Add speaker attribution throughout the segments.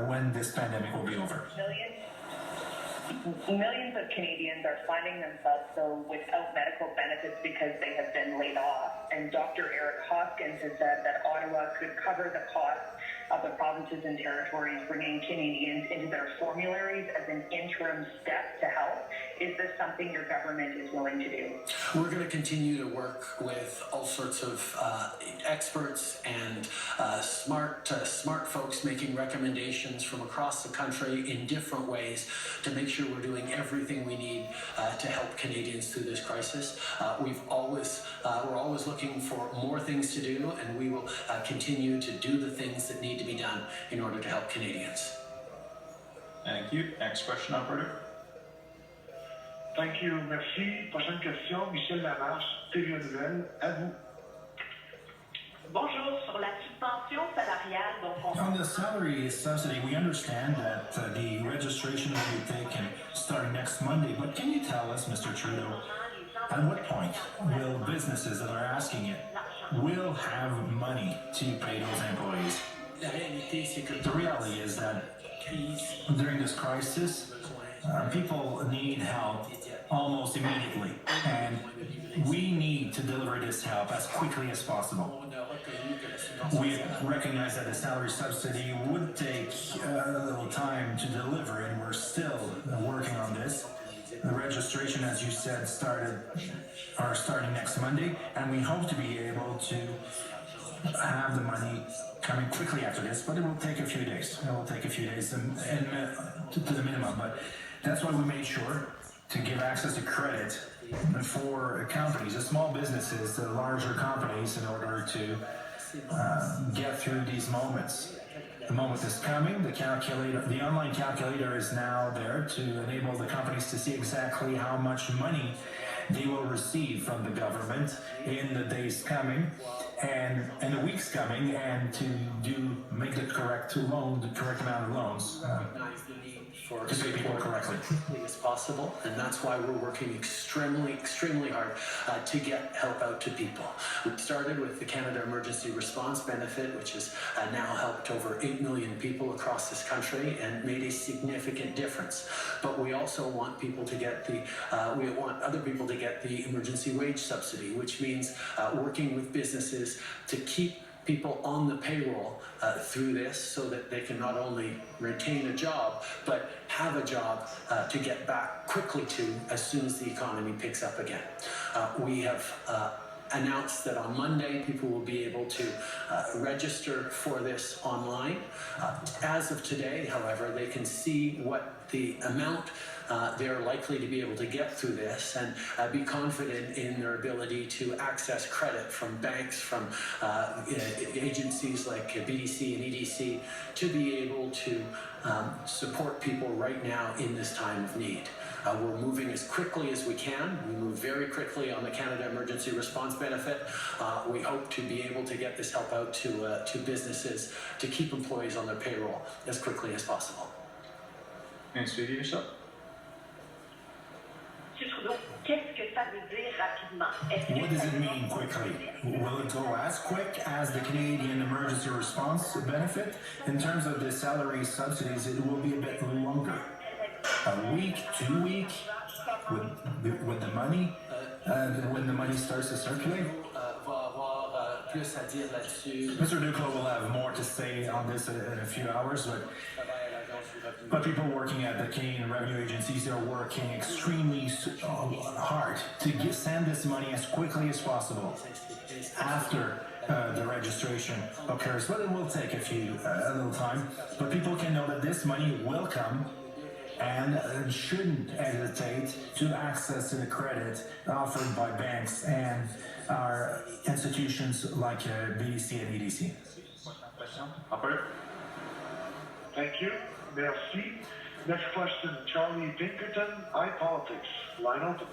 Speaker 1: when this pandemic will be over?
Speaker 2: Millions of Canadians are finding themselves though without medical benefits because they have been laid off. And Dr. Eric Hoskins has said that Ottawa could cover the cost of the provinces and territories bringing Canadians into their formularies as an interim step to help. Is this something your government is willing to do?
Speaker 3: We're going to continue to work with all sorts of experts and smart folks making recommendations from across the country in different ways to make sure we're doing everything we need to help Canadians through this crisis. We're always looking for more things to do, and we will continue to do the things that need to be done in order to help Canadians.
Speaker 4: Thank you. Next question, operator.
Speaker 5: Thank you. Merci. Prochaine question, Michel Lamarche, TVA Nouvelle, à vous.
Speaker 6: Bonjour, sur la subvention salariale dont on...
Speaker 1: On the salary subsidy, we understand that the registration will be taken starting next Monday, but can you tell us, Mr. Trudeau, at what point will businesses that are asking it will have money to pay those employees? The reality is that during this crisis, people need help almost immediately, and we need to deliver this help as quickly as possible. We recognize that the salary subsidy would take a little time to deliver, and we're still working on this. The registration, as you said, are starting next Monday, and we hope to be able to have the money coming quickly after this, but it will take a few days. It will take a few days to the minimum, but that's why we made sure to give access to credit for companies, the small businesses, the larger companies, in order to get through these moments. The moment is coming. The online calculator is now there to enable the companies to see exactly how much money they will receive from the government in the days coming and the weeks coming, and to make the correct amount of loans. To pay people correctly
Speaker 3: as quickly as possible, and that's why we're working extremely hard to get help out to people. We started with the Canada Emergency Response Benefit, which has now helped over 8 million people across this country and made a significant difference. But we also want people to get other people to get the emergency wage subsidy, which means working with businesses to keep people on the payroll through this, so that they can not only retain a job, but have a job to get back quickly to as soon as the economy picks up again. We have announced that on Monday people will be able to register for this online. As of today, however, they can see what the amount they're likely to be able to get through this, and be confident in their ability to access credit from banks, from agencies like BDC and EDC, to be able to support people right now in this time of need. We're moving as quickly as we can. We move very quickly on the Canada Emergency Response Benefit. We hope to be able to get this help out to businesses to keep employees on their payroll as quickly as possible.
Speaker 4: Thanks, Michel.
Speaker 1: What does it mean quickly? Will it go as quick as the Canadian Emergency Response Benefit? In terms of the salary subsidies, it will be a bit longer. A week, 2 weeks, with the money, when the money starts to circulate? Mr. Duclos will have more to say on this in a few hours, but people working at the Canadian revenue agencies are working extremely hard to send this money as quickly as possible after the registration occurs. But it will take a little time. But people can know that this money will come, and shouldn't hesitate to access the credit offered by banks and our institutions like BDC and EDC.
Speaker 4: Operator.
Speaker 5: Thank you. Merci. Next question, Charlie Pinkerton, iPolitics. Line open.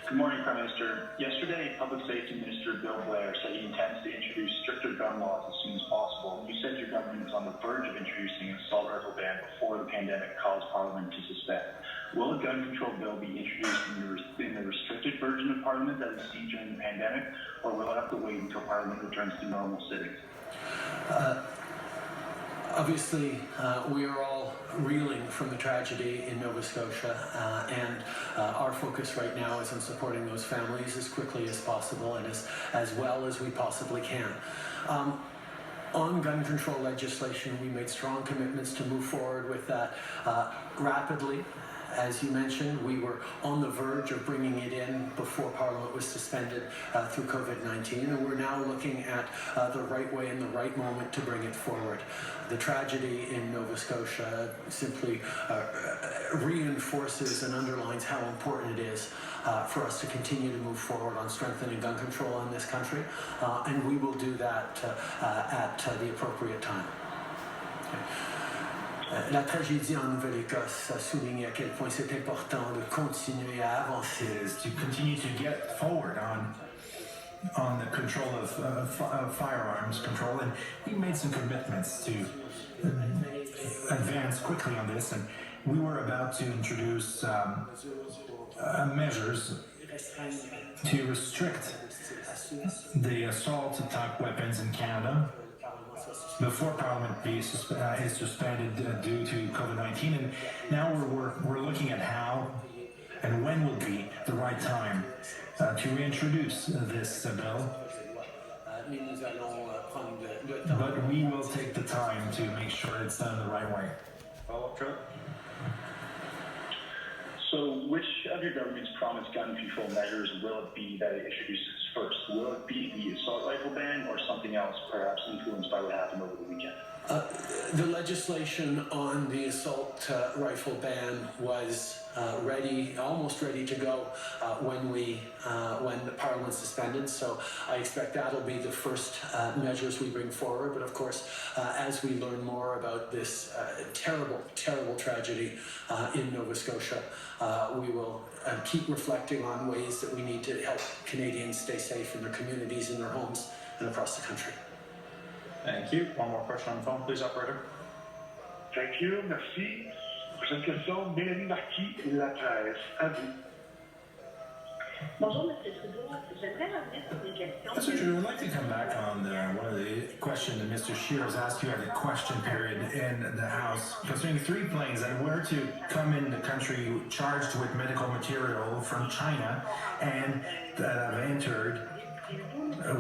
Speaker 7: Good morning, Prime Minister. Yesterday, Public Safety Minister Bill Blair said he intends to introduce stricter gun laws as soon as possible. You said your government was on the verge of introducing an assault rifle ban before the pandemic caused Parliament to suspend. Will a gun control bill be introduced in the restricted version of Parliament that we see during the pandemic, or will it have to wait until Parliament returns to normal sittings?
Speaker 3: Obviously, we are all reeling from the tragedy in Nova Scotia, and our focus right now is on supporting those families as quickly as possible and as well as we possibly can. On gun control legislation, we made strong commitments to move forward with that rapidly. As you mentioned, we were on the verge of bringing it in before Parliament was suspended through COVID-19, and we're now looking at the right way and the right moment to bring it forward. The tragedy in Nova Scotia simply reinforces and underlines how important it is for us to continue to move forward on strengthening gun control in this country, and we will do that at the appropriate time. La tragédie en Nouvelle-Écosse a souligné à quel point c'est important de continuer à avancer.
Speaker 1: Is to continue to get forward on the control of firearms control, and we made some commitments to advance quickly on this, and we were about to introduce measures to restrict the assault-type weapons in Canada before Parliament is suspended due to COVID-19, and now we're looking at how and when will be the right time to reintroduce this bill. But we will take the time to make sure it's done the right way.
Speaker 4: Follow-up, Charlie?
Speaker 7: So which of your government's promised gun control measures will it be that it introduces first? Will it be the assault rifle ban or something else, perhaps influenced by what happened over the weekend?
Speaker 3: The legislation on the assault rifle ban was almost ready to go when the Parliament suspended. So I expect that'll be the first measures we bring forward. But of course, as we learn more about this terrible tragedy in Nova Scotia, we will keep reflecting on ways that we need to help Canadians stay safe in their communities, in their homes, and across the country.
Speaker 4: Thank you. One more question on the phone, please, operator.
Speaker 5: Thank you, merci. Prochaine question, Mélanie Marquis, La Presse. À vous.
Speaker 6: Bonjour, M. Trudeau. J'aimerais revenir sur les questions.
Speaker 1: Mr. Drew, I'd like to come back on one of the questions that Mr. Scheer has asked you at the question period in the House concerning 3 planes that were to come in the country charged with medical material from China and that have entered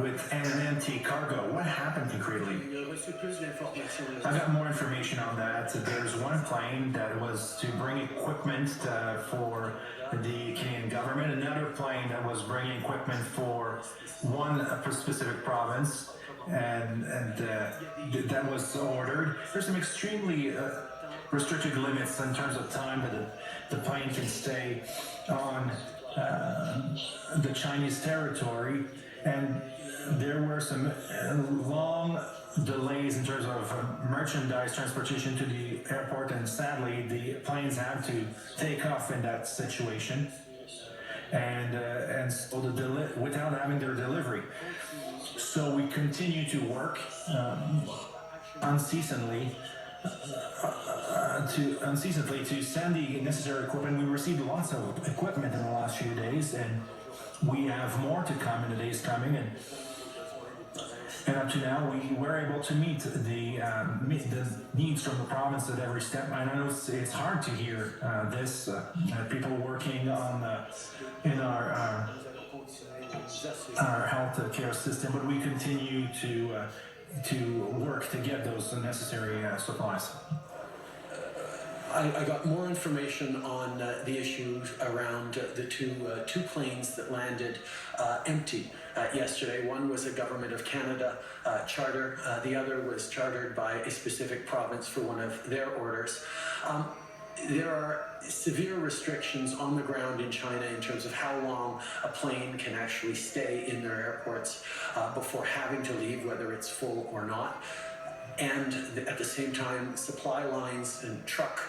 Speaker 1: with an empty cargo. What happened concretely? I got more information on that. There's one plane that was to bring equipment for the Canadian government, another plane that was bringing equipment for one specific province, and that was ordered. There's some extremely restricted limits in terms of time that the plane can stay on the Chinese territory, and there were some long delays in terms of merchandise transportation to the airport, and sadly the planes had to take off in that situation, and so without having their delivery. So we continue to work unceasingly to send the necessary equipment. We received lots of equipment in the last few days, and we have more to come in the days coming, and up to now we were able to meet the needs from the province at every step. I know it's hard to hear this, people working in our health care system, but we continue to work to get those necessary supplies.
Speaker 3: I got more information on the issues around the two planes that landed empty yesterday. One was a Government of Canada charter. The other was chartered by a specific province for one of their orders. There are severe restrictions on the ground in China in terms of how long a plane can actually stay in their airports before having to leave, whether it's full or not. And at the same time, supply lines and truck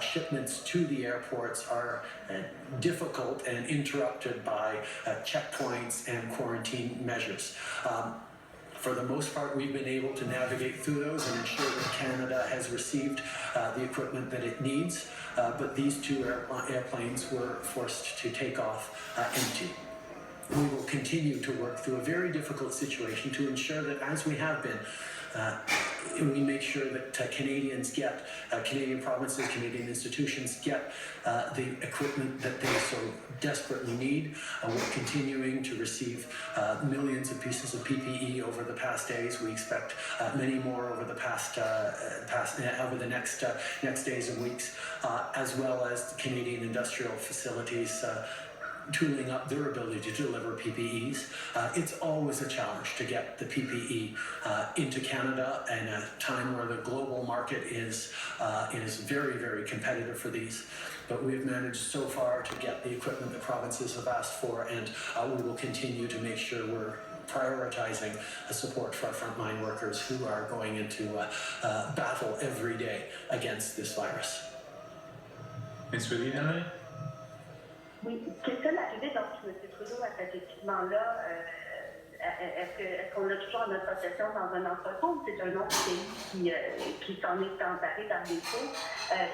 Speaker 3: shipments to the airports are difficult and interrupted by checkpoints and quarantine measures. For the most part, we've been able to navigate through those and ensure that Canada has received the equipment that it needs, but these two airplanes were forced to take off empty. We will continue to work through a very difficult situation to ensure that, as we have been, we make sure that Canadians get, Canadian provinces, Canadian institutions get the equipment that they so desperately need. We're continuing to receive millions of pieces of PPE over the past days. We expect many more over the next days and weeks, as well as the Canadian industrial facilities tooling up their ability to deliver PPEs. It's always a challenge to get the PPE into Canada in a time where the global market is very, very competitive for these. But we've managed so far to get the equipment the provinces have asked for, and we will continue to make sure we're prioritizing support for our frontline workers who are going into battle every day against this virus.
Speaker 4: Ms. Willie-Henry?
Speaker 6: Oui, quelle est l'arrivée donc M. Trudeau à cet équipement-là? Est-ce qu'on l'a toujours en notre possession dans un entrepôt ou c'est un autre pays qui s'en est emparé par défaut?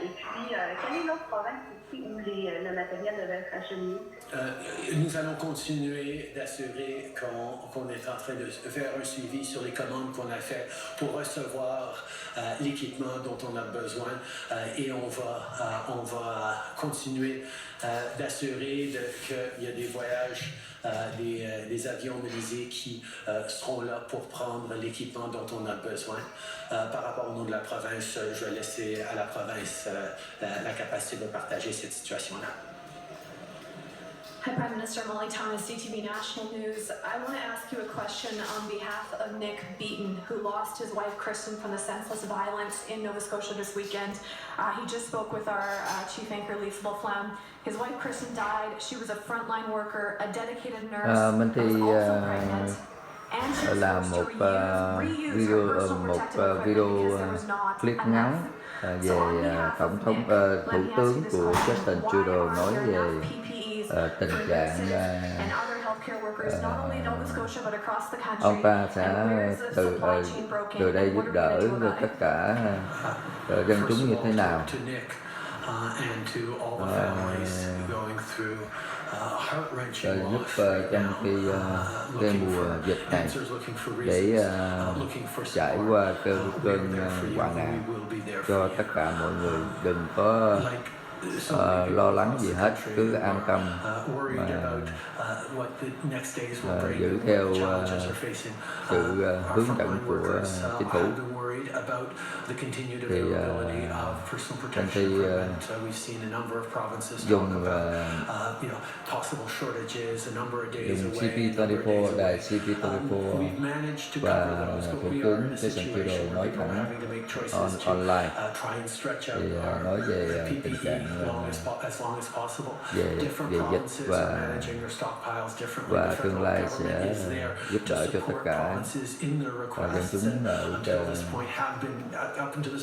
Speaker 6: Et puis, quelle est l'autre province ici où le matériel devait être acheminé?
Speaker 3: Nous allons continuer d'assurer qu'on est en train de faire un suivi sur les commandes qu'on a fait pour recevoir l'équipement dont on a besoin et on va continuer d'assurer qu'il y a des voyages, des avions menuisiers qui seront là pour prendre l'équipement dont on a besoin. Par rapport au nom de la province, je vais laisser à la province la capacité de partager cette situation-là.
Speaker 8: Hi, Prime Minister. Molly Thomas, CTV National News. I want to ask you a question on behalf of Nick Beaton, who lost his wife Kristen from the senseless violence in Nova Scotia this weekend. He just spoke with our chief anchor, Lisa Flam. His wife Kristen died. She was a frontline worker, a dedicated nurse,
Speaker 9: Mình thì
Speaker 8: was also pregnant. And she was
Speaker 9: làm
Speaker 8: forced
Speaker 9: một
Speaker 8: to reuse her personal protective equipment because there was not
Speaker 9: clip
Speaker 8: enough.
Speaker 9: ngắn về thủ tướng của Justin Trudeau nói về tình trạng ông ta sẽ từ đây giúp đỡ tất cả dân chúng như thế nào. Giúp trong cái mùa dịch này để trải qua cơn hoạn nạn cho tất cả mọi người, đừng có lo lắng gì hết, cứ an tâm mà giữ theo sự hướng dẫn của chính phủ. Thì anh thì dùng CP24, đài CP24 và Thủ tướng Justin Trudeau nói thẳng online thì nói về tình trạng về dịch và tương lai sẽ giúp đỡ cho tất cả dân chúng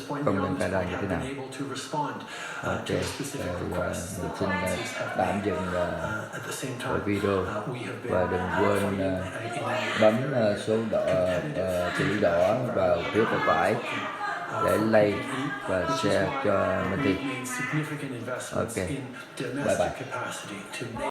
Speaker 9: ở công nhân Canada như thế nào. Ok, mình xin tạm dừng video và đừng quên bấm số chữ đỏ vào phía tay phải để like và share cho mình. Ok, bye bye.